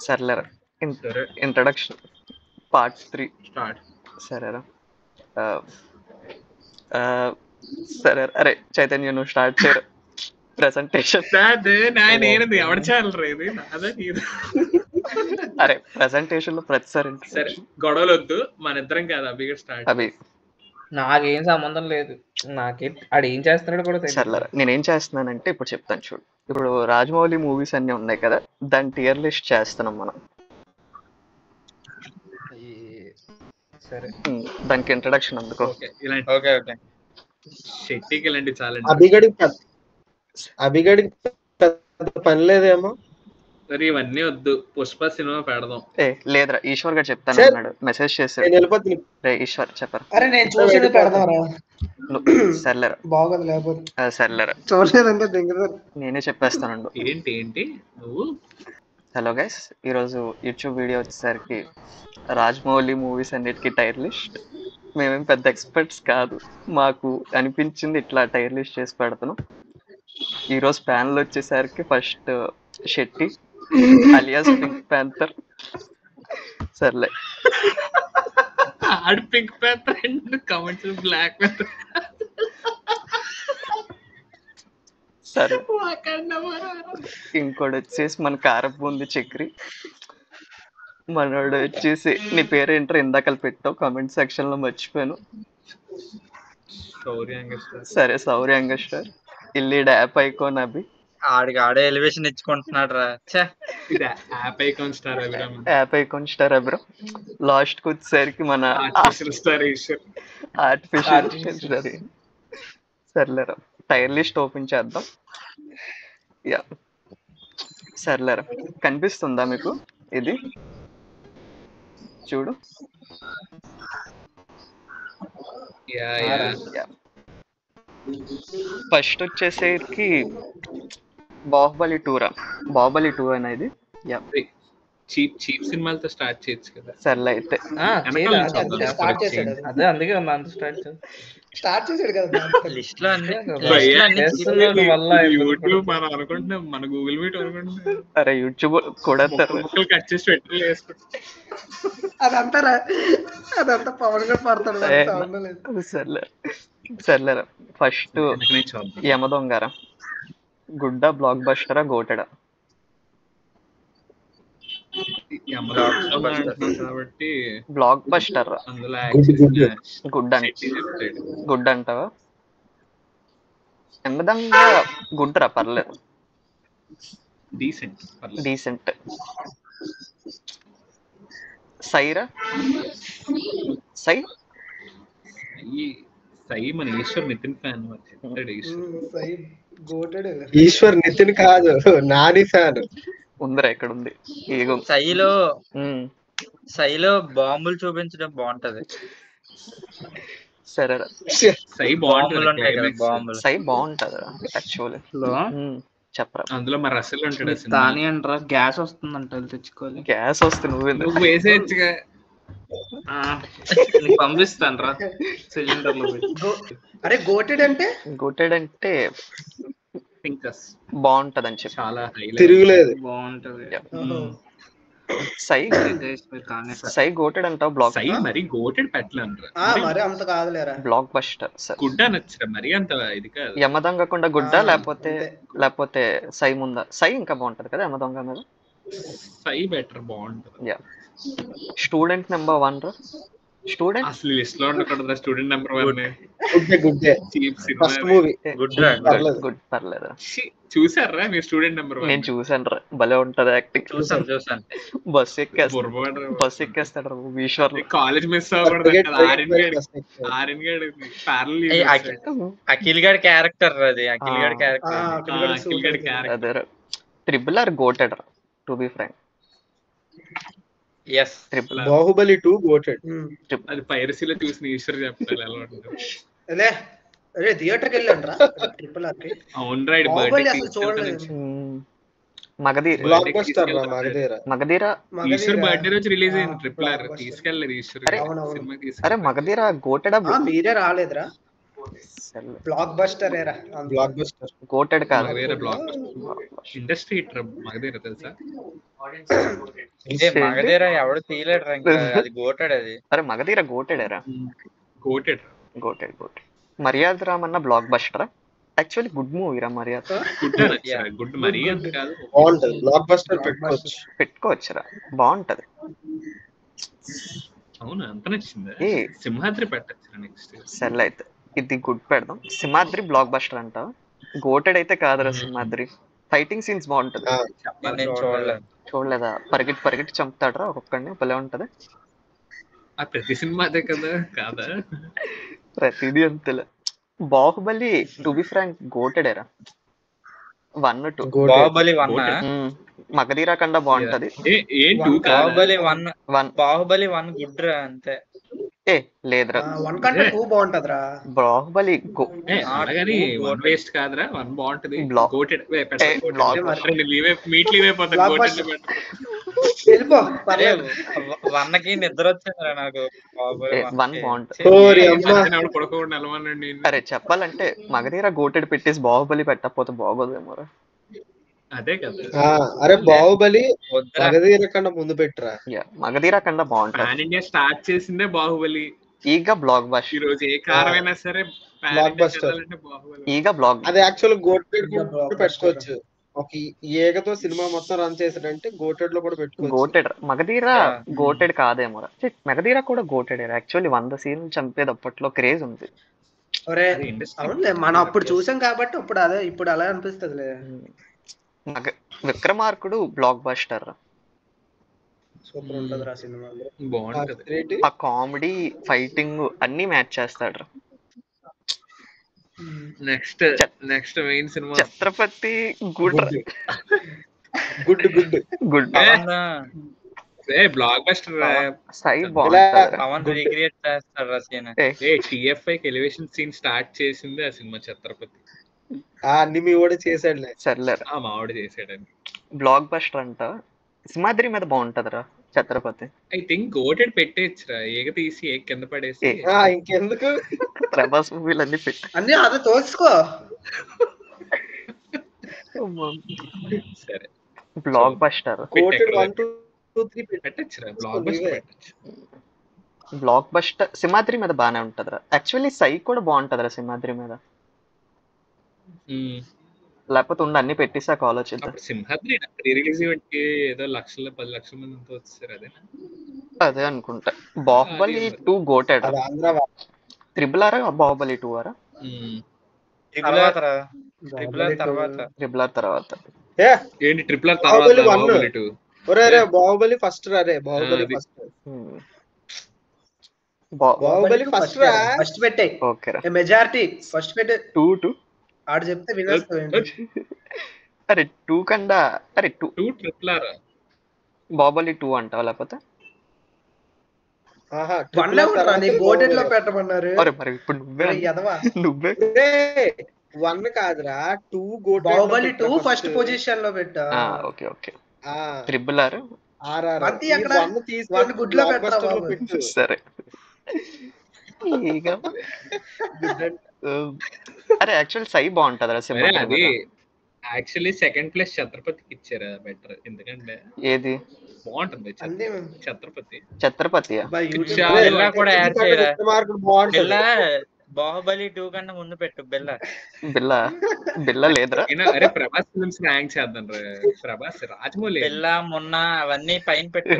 సర్లేరా. సరే introduction part 3. Start. సరేరా. ఆ, ఆ, సరే అరే చైతన్య నువ్వు స్టార్ట్ చేయరు ప్రెసెంటేషన్. నేనది ఎవడ చేయాలరా ఇది నాదా నీదా? అరే ప్రెసెంటేషన్ లో ప్రతిసారి సరే introduction. గొడవలు వద్దు, మన ఇద్దరం కాదు అభిగా స్టార్ట్. అవి నాకేం సంబంధం లేదు. నాకే ఆడు ఏం చేస్తున్నాడో కూడా తెలియదు. సర్లేరా, నేనేం చేస్తున్నానంటే ఇప్పుడు చెప్తాను చూడు. ఇప్పుడు రాజమౌళి మూవీస్ అన్ని ఉన్నాయి కదా, దాని టియర్ లిస్ట్ చేస్తున్నాం మనం. సరే దానికి ఇంట్రడక్షన్ అందుకో. ఓకే ఇలాంటి ఓకే ఓకే. షెట్టికి ఇలాంటి చాలా అభిగడికి పెద్ద పని లేదేమో. సరే ఇవన్నీ వద్దు, పుష్ప సినిమా పెడదాం. ఏ లేదురా, ఈశ్వర్ గారు చెప్తాను సరే. అన్నాడు, మెసేజ్ చేశాడు. నేను వెళ్ళిపోతుంది. రే ఈశ్వర్ చెప్పరు. అరే నేను చూసేది పెడదాంరా, సర్లేరా. బాగోదు లేకపోతే. సర్లేరా, చూడలేదంటే దింగదు. నేనే చెప్పేస్తానండు. ఏంటి నువ్వు? హలో గైస్, ఈరోజు యూట్యూబ్ వీడియో వచ్చేసరికి రాజమౌళి మూవీస్ అన్నిటికీ టైర్ లిస్ట్. మేమేం పెద్ద ఎక్స్పర్ట్స్ కాదు, మాకు అనిపించింది ఇట్లా టైర్ లిస్ట్ చేసి పెడతాను. ఈరోజు ప్యానల్ వచ్చేసరికి first Shetty alias pink panther. సర్లే, ఆడు pink paper and comments black paper. సరే. ఇంకోటి వచ్చేసి మన కారపూంది చక్రి. మనోడు వచ్చేసి నీ పేరు ఏంటో ఇందాకలు పెట్టావు కామెంట్ సెక్షన్ లో, మర్చిపోయాను. సరే సౌర్య యంగస్టర్. ఇల్లీడ యాప్ ఐకాన్ అభి. ఆడికి ఆడే ఎలివేషన్ ఇచ్చుకుంటున్నాడు రా. App icon star Abhiram. App icon star Abhiram. Last కి వచ్చేసరికి మన స్టార్ ఈశ్వర్. Artificial star. సర్లేరా, టైర్ లిస్ట్ ఓపెన్ చేద్దాం. యా సర్లేరా, కనిపిస్తుందా మీకు? ఇది చూడు. ఫస్ట్ వచ్చేసరికి బాహుబలి 2 రా. బాహుబలి 2 అనేది చీప్ సినిమాలతో స్టార్ట్ చేయొచ్చు కదా. సర్లే అయితే స్టార్ట్ చేశాడు. అదే అందుకే అంత స్టార్ట్ చేశాడు కదా లిస్ట్ లో అన్ని యూట్యూబ్ మనం అనుకుంటున్నాం, మన గూగుల్ మీట్ అనుకుంటున్నాం. అరే యూట్యూబ్ కూడా ముక్కలు కట్ చేసి పెట్టి వేసుకుంటాం. అదంతా పవన్ గా పడతాడు. సర్లేరా, ఫస్ట్ యమదొంగరా. గుడ్డ బ్లాక్ బస్టరా గోటెడా? కాబట్టి బ్లాక్ బస్టర్ రా. అందులో గుడ్ అంటావా? యమదొంగ గుడ్ రా, పర్లేదు, డీసెంట్. సైరా? సై మన ఈశ్వర్ నితిన్ ఫ్యాన్. ఈశ్వర్ నితిన్ కాదు, నాని ఫ్యాన్. ఉందిరా, ఎక్కడ ఉంది? సైలో బాంబులు చూపించడం బాగుంటది. సరేరా, సై బాగుంటుంది. సై బాగుంటది యాక్చువల్లీ. చెప్పరా. అందులో మరి రసల్ ఉంటాడు. దాని అంటారా గ్యాస్ వస్తుందంట, తెచ్చుకోవాలి. గ్యాస్ వస్తే నువ్వు వేసేయచ్చుగా. పంపిస్తాను రా సిలిండర్ లో. అరే గోటెడ్ అంటే బాగుంటది అని చెప్పి, చాలా తిరుగులేదు, బాగుంటది. సై గోటెడ్ అంటావు? బ్లాక్ సై మరి గోటెడ్ పెట్టలేరు, మరి అంత కాదులేరా. Block buster. గుడ్డ నచ్చరా మరి అంత ఇది కాదు. యమదొంగకుండా గుడ్డ, లేకపోతే సై ముందా? సై ఇంకా బాగుంటది కదా యమదొంగ మీద. సై బెటర్, బాగుంటది. యా. స్టూడెంట్ నెంబర్ 1 రా. స్టూడెంట్ అసలు లిస్ట్ లో ఉండకూడదు. స్టూడెంట్ నెంబర్ 1 గుడ్, పర్లేదు. చూసారా మీరు స్టూడెంట్ నెంబర్ 1? నేను చూసాను రా, భలే ఉంటది యాక్టింగ్. చూసాను. బస్ ఎక్కేస్తాడు రా ఈశ్వర్. కాలేజ్ మిస్ అవ్వకూడదు. అఖిల్ గడ్ క్యారెక్టర్ అది. అఖిల్ గడ్ క్యారెక్టర్ అదే రా. ట్రిపుల్ ఆర్ గోటెడ్ రా, to be frank. yes Baahubali 2 goated. అది పైరసీలో చూసిన ఈశ్వర్ చెప్తారు ఎలా ఉంటుంది. అరే థియేటర్ కి వెళ్ళండి రా ట్రిపుల్ ఆర్ కి. అవును రైట్. బాహుబలి అసలు చూడలేదు. మగధీర బ్లాక్ బస్టర్ రా. మగధీర ఈశ్వర్ బర్త్డే రోజు రిలీజ్ అయింది. ట్రిపుల్ ఆర్ తీసుకెళ్ళలేదు ఈశ్వర్ సినిమా తీసుకెళ్ళి. అరే మగధీర గోటెడ్ మీరే రాలేదురా. బ్లాక్ బస్టర్ ఏరా. బ్లాక్ బస్టర్ గోటెడ్ కాదు, Magadheera block buster. Industry hit Magadheera తెలుసా? మగధీర ఎవడు తీయలేడు ఇంకా అది గోటాడు అది. అరే మగధీర గోటెడేరా, కోటెడ్ గోటెడ్ మర్యాద రామన్న బ్లాక్ బస్టరా. యాక్చువల్లీ గుడ్ మూవీ రా మర్యాద, గుడ్ మరీ అంత కాదు. బాగుంటది, బ్లాక్ బస్టర్ పెట్టుకోవచ్చు. పెట్టుకోవచ్చురా బాగుంటది. అవును అంత నచ్చిందా? ఏ సింహాద్రి పెట్టచ్చు నెక్స్ట్. సెల్ అయితే ఇది గుడ్ పెడదాం. సింహాద్రి బ్లాక్ బస్టర్ అంట, గోటెడ్ అయితే కాదురా సింహాద్రి. ఫైటింగ్ సీన్స్ బాగుంటది. నేను చూడలేదు. చూడలేదా? పరిగెట్టి పరిగెట్టి చంపుతాడరా ఒక్కొక్కడిని, భలే ఉంటది. ఆ ప్రతి సినిమా అదే కదా కాదా? ప్రతిదీ అంతేలే. బాహుబలి టు బి ఫ్రాంక్ గోటెడేరా 1, 2. బాహుబలి 1, మగధీర కన్నా బాగుంటది. బాహుబలి 1 1 బాహుబలి 1 గుడ్ రా అంతే. ఏ లేదురా, 1 కంటే 2 బాగుంటదిరా. బాహుబలి అలాగని 1 వేస్ట్ కాదురా, 1 బాగుంటది. Block. గోటెడ్ వెళ్ళిపో పర్లేదు. 1 కి నిద్ర వచ్చిందిరా నాకు. బాహుబలి 1 బాగుంటది. పడుకోకుండా వెళ్ళమనండి. అరే చెప్పాలంటే మగధీర గోటెడ్ పెట్టేసి బాహుబలి పెట్టకపోతే బాగోదేమోరా. అదే కదా. అరే బాహుబలి మగధీర కన్నా ముందు పెట్టరా. మగధీర కన్నా బాగుంటది. పాన్ ఇండియా స్టార్ట్ చేసిందే బాహుబలి. ఈగ బ్లాక్ బస్టర్. ఈ రోజు ఏ కారమైనా సరే బ్లాక్ బస్టర్. ఈగ బ్లాక్ అది యాక్చువల్ గోటెడ్ పెట్టుకోవచ్చు. ఒక ఏగతో సినిమా మొత్తం రన్ చేసాడంటే గోటెడ్ లో కూడా పెట్టుకోవచ్చు. గోటెడ్. మగధీర గోటెడ్ కాదేమోరా. మగధీర కూడా గోటెడ్. యాక్చువల్లీ 100 సీన్లు చంపేది అప్పట్లో క్రేజ్ ఉంది. అవునులే, మనం అప్పుడు చూసాం కాబట్టి అప్పుడు అదే, ఇప్పుడు అలా అనిపిస్తుంది. విక్రమార్కుడు బ్లాక్ బస్టర్. సూపర్ ఉంటది రా సినిమా, బాగుంటది. ఆ కామెడీ ఫైటింగ్ అన్ని మ్యాచ్ చేస్తాడు. నెక్స్ట్ మెయిన్ సినిమా Chatrapathi good good good good blockbuster. Sye బాగుంటది. పవన్ రీక్రియేట్ చేస్తాడు రా scene. TFI elevation scene start చేసింది ఆ సినిమా ఛత్రపతి. అన్ని మీ కూడా చేసాడులే. సర్లే మావిడ చేసాడని. బ్లాక్ బస్టర్ అంట. సింహాద్రి మీద బాగుంటదిరా ఛత్రపతి. ఐ థింక్ గోటెడ్ పెట్టేచ్చురా, ఏగ తీసి ఏగ కింద పడేసి. ఇంకెందుకు ప్రభాస్ మూవీలు అన్ని పెట్టి అన్ని అదే తోసుకో. సరే బ్లాక్ బస్టర్. గోటెడ్ 1, 2, 3 పెట్టచ్చురా. బ్లాక్ బస్టర్ పెట్టచ్చు. బ్లాక్ బస్టర్ సింహాద్రి మీద బానే ఉంటదిరా. యాక్చువల్లీ సై కూడా బాగుంటదిరా సింహాద్రి మీద. లేకపోతే ఉండి అన్ని పెట్టేసాక ఆలోచిద్దాం. సింహాద్రి ప్రీ రిలీజ్ ఈవెంట్ కి ఏదో 10 లక్షల మంది వచ్చారు. అదే అనుకుంటా. బాహుబలి 2 గోటెడ్. ట్రిపుల్ ఆర్ బాహుబలి 2 ఆరా? ట్రిపుల్ ఆర్ తర్వాత ఏంటి? ట్రిపుల్ ఆర్ తర్వాత బాహుబలి 2. ఒరే బాహుబలి ఫస్ట్ రా రే. బాహుబలి ఫస్ట్. బాహుబలి ఫస్ట్ రా. ఫస్ట్ పెట్టే. ఓకేరా. మెజారిటీ ఫస్ట్ పెట్టే. 2 ఆడు చెప్తే వినేస్తావేంటి? అరే 2 కన్నా అరే 2 ట్రిపుల్ ఆర్ బాహుబలి 2 అంటావా? లేకపోతే గోటెడ్ లో పెట్టమన్నారు. అరే మరి ఇప్పుడు నువ్వే 1 కాదురా 2 గోటెడ్. బాహుబలి 2 ఫస్ట్ పొజిషన్ లో పెట్టా. Okay okay. Triple R good లో పెట్టు. సరే. అరే యాక్చువల్ సై బాగుంటది సినిమా. అది యాక్చువల్లీ సెకండ్ ప్లేస్ ఛత్రపతికి ఇచ్చారా బెటర్. ఎందుకంటే ఏది బాగుంటుంది ఛత్రపతి. ఛత్రపతి కూడా యాడ్ చేయరా. బాహుబలి 2 కన్నా ముందు పెట్టు బిల్లా లేదురా. అరే ప్రభాస్ ఫిల్మ్స్ ర్యాంక్ చేద్దాం రా. ప్రభాస్ రాజమౌళి బిల్లా మొన్న అవన్నీ పైన పెట్టు.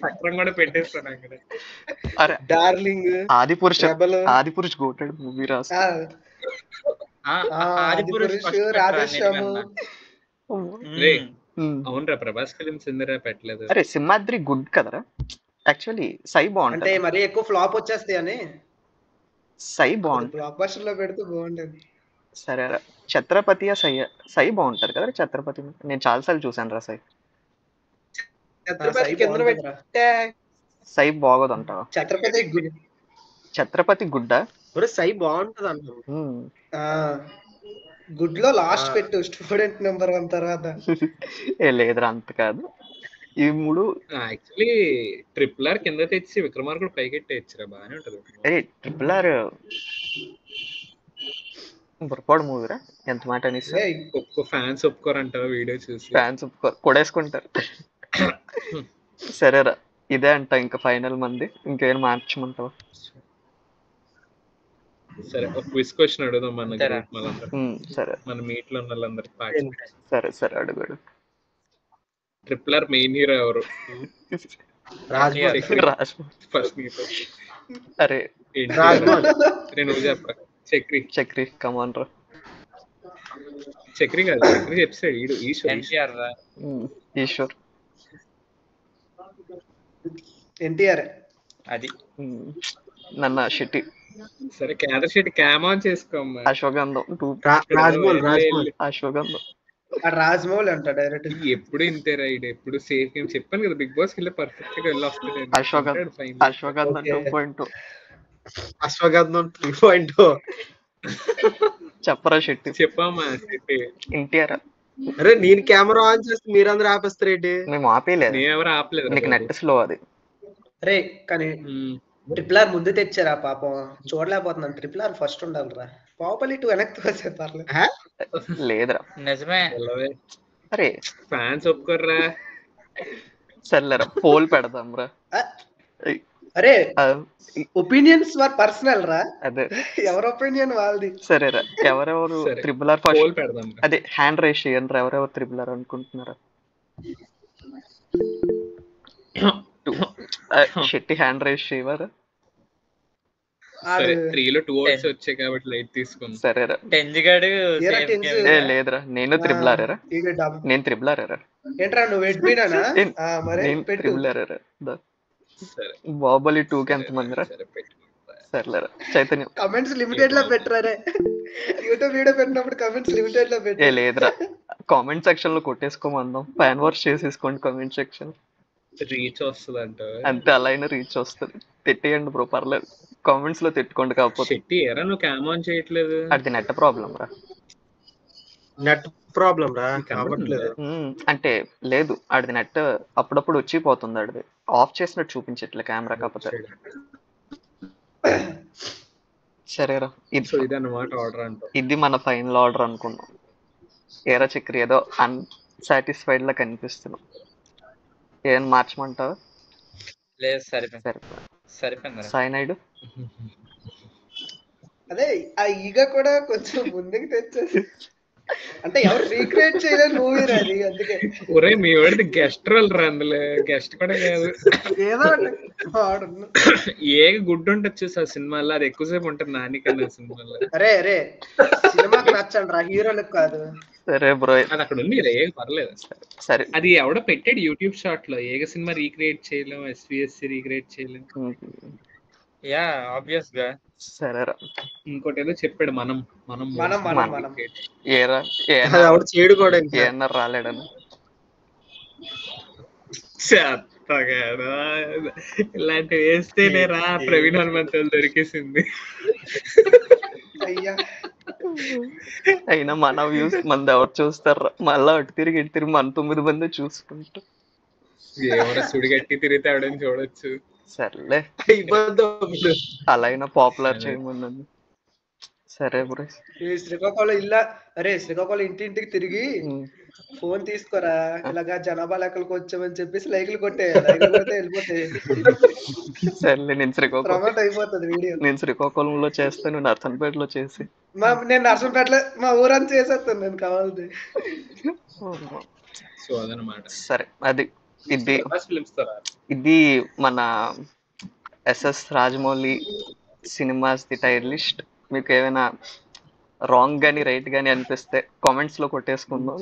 చక్రం కూడా పెట్టేస్తాను అక్కడ. అరే డార్లింగ్, ఆదిపురుష్ గోటెడ్ మూవీ రాసు. అవునరా ప్రభాస్ ఫిల్మ్స్ ఎందుకు పెట్టలేదు? అరే సింహాద్రి గుడ్ కదరా. యాక్చువల్లీ సై బాగుంటది. అంటే మరి ఎక్కువ ఫ్లాప్ వచ్చేస్తాయి అని సై బాగుంటుంది. బ్లాక్ బస్టర్ లో పెడితే బాగుంటది. సరే ఛత్రపతి సై బాగుంటది కదా ఛత్రపతి. నేను చాలా సార్లు చూసాను రా సై. సై బాగోదు అంటావా? ఛత్రపతి గుడ్డా? సై బాగుంటది అంటారు. గుడ్ లో లాస్ట్ పెట్టు స్టూడెంట్ నెంబర్ 1 తర్వాత. లేదురా అంత కాదు. ఈ 3 యాక్చువల్లీ ట్రిపుల్ ఆర్ కింద తెచ్చి విక్రమార్కుడు పైకెట్టేయచ్చురా, బాగానే ఉంటది. అరే ట్రిపుల్ ఆర్ బుర్రపాడు మూవీరా ఎంత మాట అనేసి ఫ్యాన్స్ ఒప్పుకోరంటారా వీడియో చూసి? ఫ్యాన్స్ కొడేసుకుంటారు. సరేరా ఇదే అంట ఇంకా ఫైనల్ మంది, ఇంకేం మార్చమంటావా? సరే ఒక క్విజ్ క్వశ్చన్ అడుగుదాం మన సరే. group వాళ్ళందరూ. సరే మన మీట్ లో ఉన్న వాళ్ళందరికి పార్టిసిపేట్. సరే సరే అడుగుడు. ట్రిపులర్ మెయిన్ హీరో ఎవరు? రాజ్మోహన్. రాజ్ ఫస్ట్ నీతో. అరే ఏంటి? రాజ్మోహన్. రే నువ్వు చెప్పరా. చక్రి. చక్రి కమాన్ రా. చక్రి కాదు, చక్రి చెప్పాడు ఈడు ఈశ్వర్. ఎన్టీఆర్ రా. ఈశ్వర్. ఎన్టీఆర్. అది నన్న శెట్టి. సరే కేదార్ శెట్టి క్యామ్ ఆన్ చేసుకోమ్మా. అశ్వగంధం రాజ్మోహన్. రాజ్మోహన్. అశ్వగంధం. రాజ్మౌళి అంట డైరెక్ట్. ఎప్పుడు ఇంతేరా ఈడు, ఎప్పుడు సేఫ్ గేమ్. చెప్పాను కదా బిగ్ బాస్ కి వెళ్ళి పర్ఫెక్ట్ గా వెళ్ళి వస్తాడు. అశ్వగంధం 2.2. అశ్వగంధం 3.0. చెప్పరా శెట్టి. చెప్పమ్మా శెట్టి. ఎన్టీఆర్. అరే నేను కెమెరా ఆన్ చేస్తే మీరందరూ ఆపేస్తారేంటి? మేము ఆపేయలేదు, నేనెవరు ఆపలేదు. నీకు నెట్ స్లో అది. రే కానీ ట్రిపుల్ ఆర్ ముందు తెచ్చారా పాపం, చూడలేకపోతున్నాను. ట్రిపుల్ ఆర్ ఫస్ట్ ఉండాలిరా. పాపలి 2 వెనక్కి తోసే పర్లేదు. లేదురా. నిజమే. అరే ఫ్యాన్స్ ఒప్పుకోర్రా. సర్లేరా పోల్ పెడదాం రా. అరే ఒపీనియన్స్ వర్ పర్సనల్ రా. అదే ఎవరి ఒపీనియన్ వాళ్ళది. సరేరా ఎవరెవరు సరే. త్రిబుల్ ఆర్ ఫస్ట్ పోల్ పెడదాం. అదే హ్యాండ్ రేస్ చేయండి రా. ఎవరెవరు త్రిబుల్ ఆర్ అనుకుంటున్నారా? శెట్టి హ్యాండ్ రేస్ చేయవారా? సరే 3 లో 2 ఓట్స్ వచ్చాయి కాబట్టి లైట్ తీసుకుందాం. సరేరా. టెంజిగాడు ఏరా safe టెన్స్? game. లేదురా నేను త్రిబుల్ ఆర్ రా. ఇక డబ్ నేను త్రిబుల్ ఆర్ రా. ఏంట్రా నువ్వు ఎడ్మినానా? మరి నేను పెట్టు. త్రిబుల్ ఆర్ రా. సరే బాహుబలి 2 కి ఎంత మంది రా? సరే పెట్టుకుంటా. సర్లేరా. చైతన్యం. కమెంట్స్ లిమిటెడ్ లో పెట్టరా రే. యూట్యూబ్ వీడియో పెట్టినప్పుడు కమెంట్స్ లిమిటెడ్ లో పెట్టు. లేదురా కామెంట్ సెక్షన్ లో కొట్టేసుకోమందాం. ఫ్యాన్ వాష్ చేసేసుకోండి కామెంట్ సెక్షన్. రీచ్ వస్తుంది అంట. అంతే అలా అయినా రీచ్ వస్తుంది. తిట్టేయండి బ్రో పర్లేదు. కామెంట్స్ లో తిట్టుకోండి. కాకపోతే శెట్టి ఎరా నువ్వు క్యామ్ ఆన్ చేయట్లేదు? అది నెట్ ప్రాబ్లం రా. నెట్ ప్రాబ్లం రా. కావట్లేదు. అంటే లేదు ఆడిది నెట్ అప్పుడప్పుడు వచ్చి పోతుంది. ఆడిది ఆఫ్ చేసినట్టు చూపించట్లే కెమెరా. కాకపోతే సరేరా సో ఇది అన్నమాట ఆర్డర్ అంటావు. ఇది మన ఫైనల్ ఆర్డర్ అనుకున్నాం. ఏరా చక్రి ఏదో అన్సాటిస్ఫైడ్ లా కనిపిస్తున్నాం. ఏం మార్చమంటావా? లేదు సరిపోయింది. సరిపోయి సరిపోయింది. సైనైడ్. అదే ఆ ఈగ కూడా కొంచెం ముందుకు తెచ్చేసి, అంటే ఎవరు రీక్రియేట్ చేయలేని మూవీ అది. అందుకే ఒరే మీ వాడిది గెస్ట్ రోల్ రా. అందులో గెస్ట్ కూడా కాదు. ఏదో వాడున్నా. ఏ గుడ్ ఉంటుంది చూసి ఆ సినిమాలో, అది ఎక్కువసేపు ఉంటుంది నాని కన్నా సినిమాలో. అరే అరే సినిమాకి నచ్చండి రా, హీరోలకు కాదు. సరే బ్రో అది అక్కడ ఉంది. ఏగ పర్లేదు. సరే అది ఎవడో పెట్టాడు యూట్యూబ్ షార్ట్ లో. ఏగ సినిమా రీక్రియేట్ చేయలేం, ఎస్విఎస్సి రీక్రియేట్ చేయలేం. యా ఆబ్వియస్ గా. సరేరా. ఇంకోటి ఏదో చెప్పాడు మనం మనం మనం మనం మనం ఏరా అది ఎవడు చేయడు కూడా ఇంకా. ఏమన్నారు రాలేడని. చెత్తగాడు. ఇలాంటివి వేస్తేనే రా ప్రవీణ్ హనుమంతులు దొరికేసింది. అయ్యా అయినా మన వ్యూస్ మనది ఎవరు చూస్తారా? మళ్ళా అటు తిరిగి ఇటు తిరిగి మన 9 మంది చూసుకుంటా. ఎవరో సుడిగట్టి తిరిగితే ఆవిడని చూడొచ్చు. సర్లే ఇబ్బంది. అలా అయినా పాపులర్ చేయమన్నాను. సరే బ్రో. ఈ శ్రీకాకుళం ఇల్లా, అరే శ్రీకాకుళం ఇంటింటికి తిరిగి ఫోన్ తీసుకోరా ఇలాగా జనాభా లెక్కలకు వచ్చామని చెప్పేసి లైక్లు కొట్టే. లైక్లు కొడితే వెళ్ళిపోతాయి. సర్లే నేను ప్రమోట్ అయిపోతుంది వీడియో. నేను శ్రీకాకుళంలో చేస్తాను, నర్సన్పేటలో చేసి. నేను నర్సంపేటలో మా ఊరంతా చేసేస్తాను నేను కావాలి. సో అదనమాట. సరే అది ఇది ఫిల్మ్స్ తో ఇది మన S S Rajamouli cinemas the tier list. మీకు ఏమైనా రాంగ్ గానీ రైట్ గానీ అనిపిస్తే కామెంట్స్ లో కొట్టేసుకుందాం.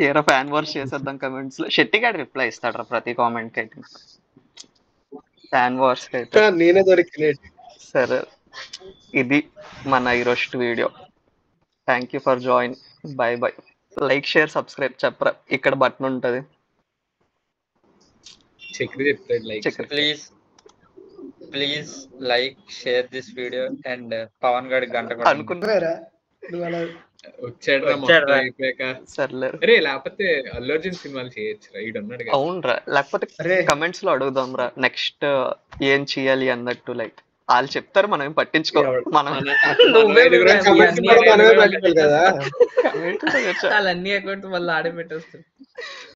ఏదో ఫ్యాన్ వాష్ చేసేద్దాం కమెంట్స్ లో. శెట్టి గారు రిప్లై ఇస్తాడు ప్రతి కామెంట్ కి అయితే. ఫ్యాన్ వాష్ కి అయితే నేనే దొరికినట్టు. సరే ఇది మన ఈరోజు video. Thank you for join. Bye bye. Like share subscribe చెప్పరా, ఇక్కడ బటన్ ఉంటది. చక్రి చెప్తాడు like. Please like share this video and Pawan గారి గంట కూడా అనుకున్నారా? వచ్చాడు అయిపోయాక. సర్లే అరే లేకపోతే అల్లు అర్జున్ సినిమాలు చేయొచ్చు రా. ఈడు అన్నాడు అవునరా. లేకపోతే కమెంట్స్ లో అడుగుదాం రా నెక్స్ట్ ఏం చేయాలి అన్నట్టు. లైక్ వాళ్ళు చెప్తారు, మనం ఏం పట్టించుకో. మనం నువ్వే కమెంట్స్ కూడా మనమే పెట్టాలి కదా. comment లో పెట్టా. వాళ్ళ అన్ని అకౌంట్స్ మళ్ళీ ఆడే పెట్టేస్తాడు.